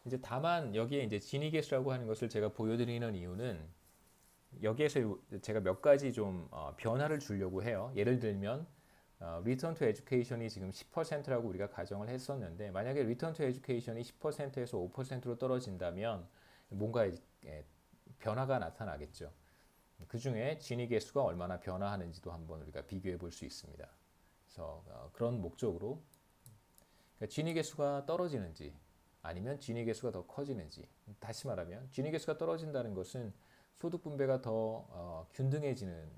이제 다만 여기에 이제 진위계수라고 하는 것을 제가 보여드리는 이유는 여기에서 제가 몇 가지 좀 변화를 주려고 해요. 예를 들면 Return to Education이 지금 10%라고 우리가 가정을 했었는데 만약에 Return to Education이 10%에서 5%로 떨어진다면 뭔가 변화가 나타나겠죠. 그 중에 진위 계수가 얼마나 변화하는지도 한번 우리가 비교해 볼 수 있습니다. 그래서 그런 목적으로 그러니까 진위 계수가 떨어지는지 아니면 진위 계수가 더 커지는지 다시 말하면 진위 계수가 떨어진다는 것은 소득 분배가 더 균등해지는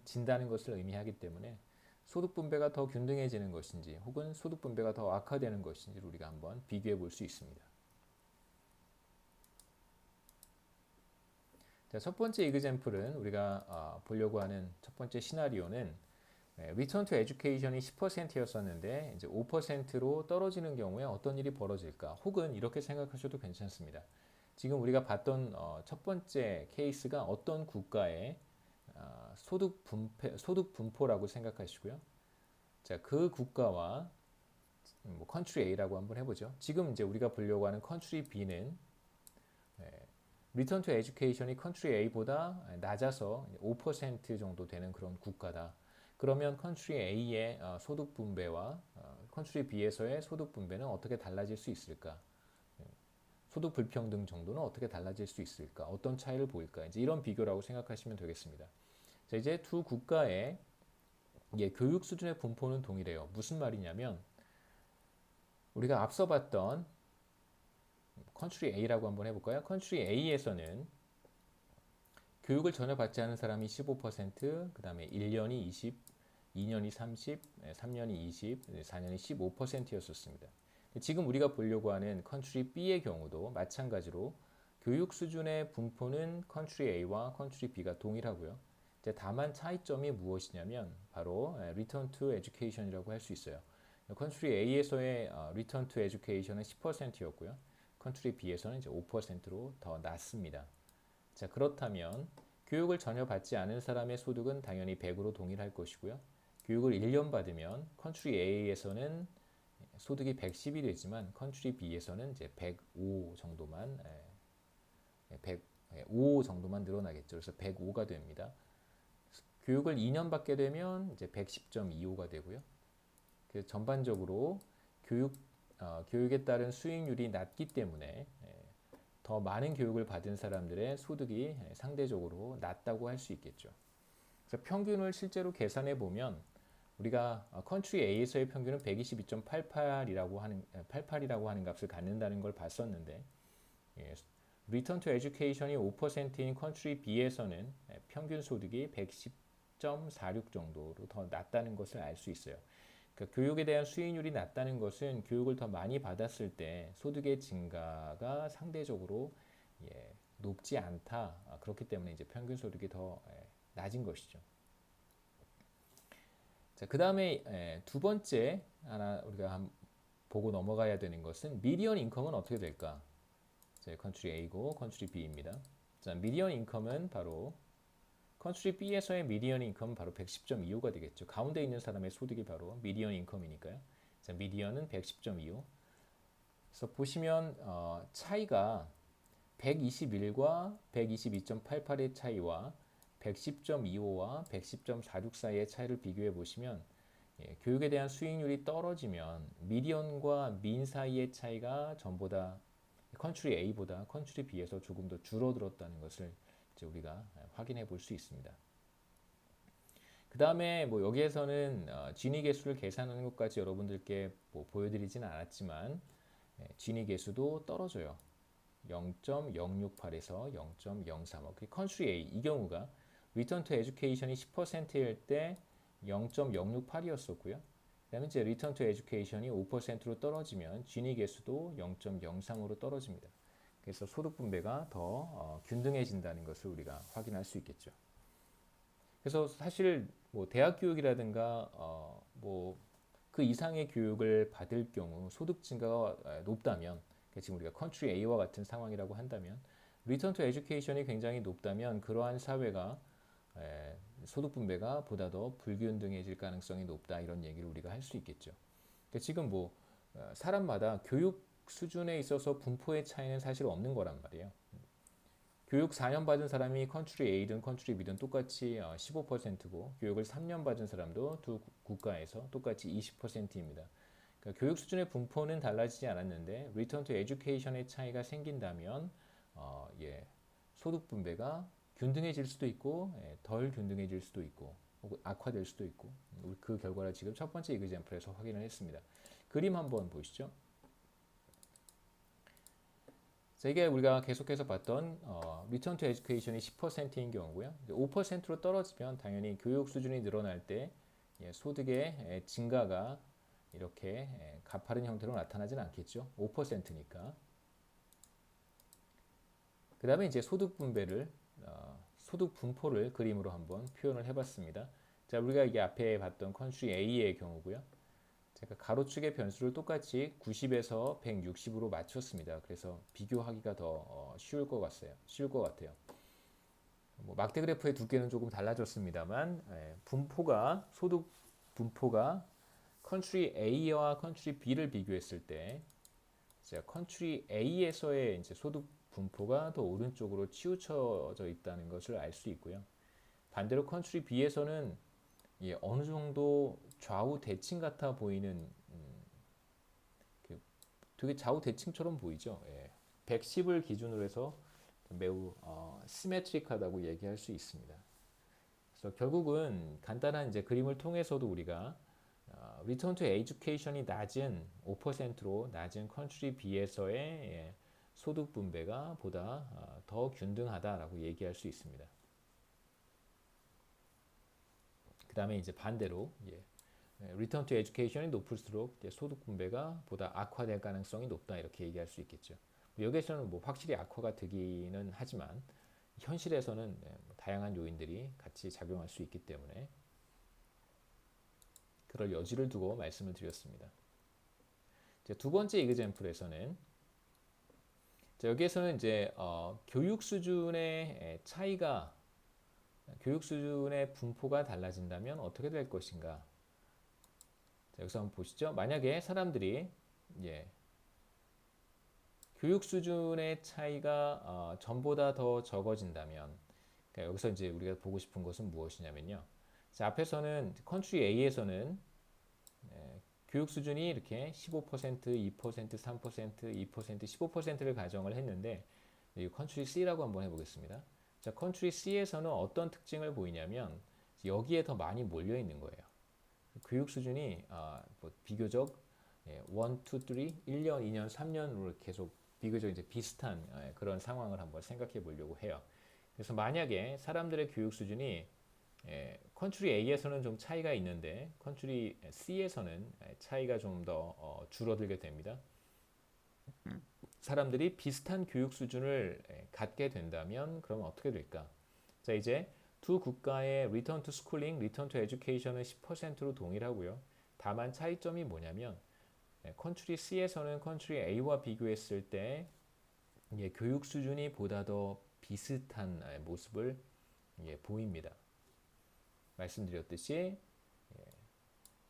진다는 것을 의미하기 때문에 소득 분배가 더 균등해지는 것인지 혹은 소득 분배가 더 악화되는 것인지를 우리가 한번 비교해 볼 수 있습니다. 자, 첫 번째 이그젬플은 우리가 보려고 하는 첫 번째 시나리오는 Return to Education이 10%였었는데 이제 5%로 떨어지는 경우에 어떤 일이 벌어질까? 혹은 이렇게 생각하셔도 괜찮습니다. 지금 우리가 봤던 첫 번째 케이스가 어떤 국가의 소득 분포라고 생각하시고요. 자, 그 국가와 뭐 컨트리 A라고 한번 해보죠. 지금 이제 우리가 보려고 하는 컨트리 B는 리턴 투 에듀케이션이 컨트리 A보다 낮아서 5% 정도 되는 그런 국가다. 그러면 컨트리 A의 소득 분배와 컨트리 B에서의 소득 분배는 어떻게 달라질 수 있을까? 소득 불평등 정도는 어떻게 달라질 수 있을까? 어떤 차이를 보일까? 이제 이런 비교라고 생각하시면 되겠습니다. 자, 이제 두 국가의 교육 수준의 분포는 동일해요. 무슨 말이냐면 우리가 앞서 봤던 컨트리 A라고 한번 해볼까요? 컨트리 A에서는 교육을 전혀 받지 않은 사람이 15%, 그 다음에 1년이 20, 2년이 30, 3년이 20, 4년이 15%였었습니다. 지금 우리가 보려고 하는 컨트리 B의 경우도 마찬가지로 교육 수준의 분포는 컨트리 A와 컨트리 B가 동일하고요. 다만 차이점이 무엇이냐면 바로 Return to Education이라고 할 수 있어요. 컨트리 A에서의 Return to Education은 10%였고요. 컨트리 B에서는 이제 5%로 더 낮습니다. 자, 그렇다면 교육을 전혀 받지 않은 사람의 소득은 당연히 100으로 동일할 것이고요. 교육을 1년 받으면 컨트리 A에서는 소득이 110이 되지만 컨트리 B에서는 이제 105 정도만 105 정도만 늘어나겠죠. 그래서 105가 됩니다. 교육을 2년 받게 되면 이제 110.25가 되고요. 그래서 전반적으로 교육에 따른 수익률이 낮기 때문에 더 많은 교육을 받은 사람들의 소득이 상대적으로 낮다고 할 수 있겠죠. 그래서 평균을 실제로 계산해 보면 우리가 컨트리 A에서의 평균은 122.88이라고 하는 값을 갖는다는 걸 봤었는데 Return to Education이 5%인 컨트리 B에서는 평균 소득이 110.46 정도로 더 낮다는 것을 알 수 있어요. 그러니까 교육에 대한 수익률이 낮다는 것은 교육을 더 많이 받았을 때 소득의 증가가 상대적으로 높지 않다. 그렇기 때문에 이제 평균 소득이 더 낮은 것이죠. 자, 그 다음에 두 번째 하나 우리가 보고 넘어가야 되는 것은 미디언 인컴은 어떻게 될까? 컨트리 A고 컨트리 B입니다. 자, 미디언 인컴은 바로 컨트리 B에서의 미디언 인컴은 바로 110.25가 되겠죠. 가운데 있는 사람의 소득이 바로 미디언 인컴이니까요. 자, 미디언은 110.25. 그래서 보시면 차이가 121과 122.88의 차이와 110.25와 110.46 사이의 차이를 비교해 보시면 교육에 대한 수익률이 떨어지면 미디언과 민 사이의 차이가 전보다 컨트리 A보다 컨트리 B에서 조금 더 줄어들었다는 것을 이제 우리가 확인해 볼 수 있습니다. 그 다음에 뭐 여기에서는 진위 계수를 계산하는 것까지 여러분들께 뭐 보여드리진 않았지만 진위 계수도 떨어져요. 0.068에서 0.035. 컨트리 A 이 경우가 Return to Education이 10%일 때 0.068이었었고요. 그다음에 이제 Return to Education이 5%로 떨어지면 진위 계수도 0.03으로 떨어집니다. 그래서 소득 분배가 더 균등해진다는 것을 우리가 확인할 수 있겠죠. 그래서 사실 뭐 대학 교육이라든가 뭐 그 이상의 교육을 받을 경우 소득 증가가 높다면 지금 우리가 컨트리 A와 같은 상황이라고 한다면 리턴 투 에듀케이션이 굉장히 높다면 그러한 사회가 소득 분배가 보다 더 불균등해질 가능성이 높다 이런 얘기를 우리가 할 수 있겠죠. 그러니까 지금 뭐 사람마다 교육 수준에 있어서 분포의 차이는 사실 없는 거란 말이에요. 교육 4년 받은 사람이 컨트리 A든 컨트리 B든 똑같이 15%고 교육을 3년 받은 사람도 두 국가에서 똑같이 20%입니다. 그러니까 교육 수준의 분포는 달라지지 않았는데 리턴 투 에듀케이션의 차이가 생긴다면 소득 분배가 균등해질 수도 있고 덜 균등해질 수도 있고 혹은 악화될 수도 있고 그 결과를 지금 첫 번째 이그젬플에서 확인을 했습니다. 그림 한번 보시죠. 자, 이게 우리가 계속해서 봤던 리턴 투 에듀케이션이 10%인 경우고요. 5%로 떨어지면 당연히 교육 수준이 늘어날 때 소득의 증가가 이렇게 가파른 형태로 나타나진 않겠죠. 5%니까. 그 다음에 이제 소득 분배를 소득 분포를 그림으로 한번 표현을 해봤습니다. 자, 우리가 이게 앞에 봤던 컨트리 A의 경우고요. 제가 가로축의 변수를 똑같이 90에서 160으로 맞췄습니다. 그래서 비교하기가 더 쉬울 것 같아요. 뭐 막대 그래프의 두께는 조금 달라졌습니다만 분포가 소득 분포가 컨트리 A와 컨트리 B를 비교했을 때 컨트리 A에서의 이제 소득 분포가 더 오른쪽으로 치우쳐져 있다는 것을 알 수 있고요. 반대로 컨트리 B에서는 어느 정도 좌우 대칭 같아 보이는 되게 좌우 대칭처럼 보이죠. 110을 기준으로 해서 매우 시메트릭하다고 얘기할 수 있습니다. 그래서 결국은 간단한 이제 그림을 통해서도 우리가 리턴 투 에듀케이션이 낮은 5%로 낮은 컨트리 B에서의 소득 분배가 보다 더 균등하다라고 얘기할 수 있습니다. 그 다음에 이제 반대로 리턴 투 에듀케이션이 높을수록 소득 분배가 보다 악화될 가능성이 높다 이렇게 얘기할 수 있겠죠. 여기에서는 뭐 확실히 악화가 되기는 하지만 현실에서는 다양한 요인들이 같이 작용할 수 있기 때문에 그럴 여지를 두고 말씀을 드렸습니다. 두 번째 이그젬플에서는 여기에서는 이제 교육 수준의 차이가 교육 수준의 분포가 달라진다면 어떻게 될 것인가? 자, 여기서 한번 보시죠. 만약에 사람들이 교육 수준의 차이가 전보다 더 적어진다면, 그러니까 여기서 이제 우리가 보고 싶은 것은 무엇이냐면요. 자, 앞에서는 컨트리 A에서는 교육 수준이 이렇게 15%, 2%, 3%, 2%, 15%를 가정을 했는데 이 컨트리 C라고 한번 해보겠습니다. 자, 컨트리 C에서는 어떤 특징을 보이냐면 여기에 더 많이 몰려 있는 거예요. 교육 수준이 비교적 1, 2, 3, 1년, 2년, 3년으로 계속 비교적 이제 비슷한 그런 상황을 한번 생각해 보려고 해요. 그래서 만약에 사람들의 교육 수준이 컨트리 A에서는 좀 차이가 있는데 컨트리 C에서는 차이가 좀 더 줄어들게 됩니다. 사람들이 비슷한 교육 수준을 갖게 된다면 그러면 어떻게 될까? 자, 이제 두 국가의 리턴 투 스쿨링, 리턴 투 에듀케이션은 10%로 동일하고요. 다만 차이점이 뭐냐면 컨트리 C에서는 컨트리 A와 비교했을 때 교육 수준이 보다 더 비슷한 모습을 보입니다. 말씀드렸듯이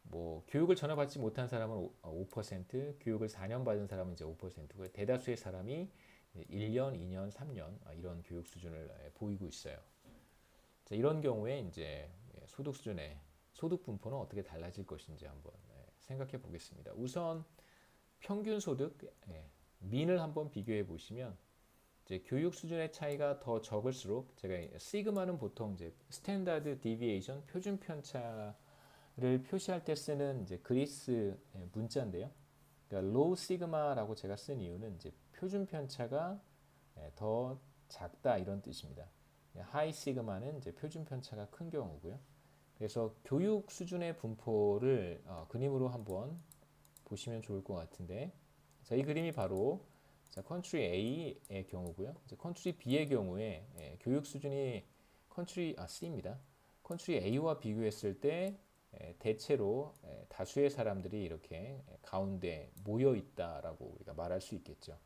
뭐 교육을 전혀 받지 못한 사람은 5%, 교육을 4년 받은 사람은 이제 5%고 대다수의 사람이 1년, 2년, 3년 이런 교육 수준을 보이고 있어요. 자, 이런 경우에 이제 소득 수준의 소득 분포는 어떻게 달라질 것인지 한번 생각해 보겠습니다. 우선 평균 소득 민을 한번 비교해 보시면 이제 교육 수준의 차이가 더 적을수록 제가 시그마는 보통 이제 스탠다드 디비에이션 표준 편차를 표시할 때 쓰는 이제 그리스 문자인데요. 그러니까 로우 시그마라고 제가 쓴 이유는 이제 표준 편차가 더 작다 이런 뜻입니다. 하이 시그마는 이제 표준 편차가 큰 경우고요. 그래서 교육 수준의 분포를 그림으로 한번 보시면 좋을 것 같은데, 자, 이 그림이 바로 컨트리 A의 경우고요. 이제 컨트리 B의 경우에 교육 수준이 C입니다. 컨트리 A와 비교했을 때 대체로 다수의 사람들이 이렇게 가운데 모여 있다라고 우리가 말할 수 있겠죠.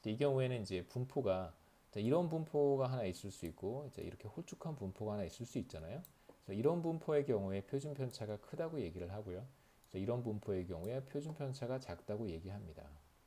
이 경우에는 이제 분포가 이런 분포가 하나 있을 수 있고 이렇게 홀쭉한 분포가 하나 있을 수 있잖아요. 그래서 이런 분포의 경우에 표준 편차가 크다고 얘기를 하고요. 그래서 이런 분포의 경우에 표준 편차가 작다고 얘기합니다.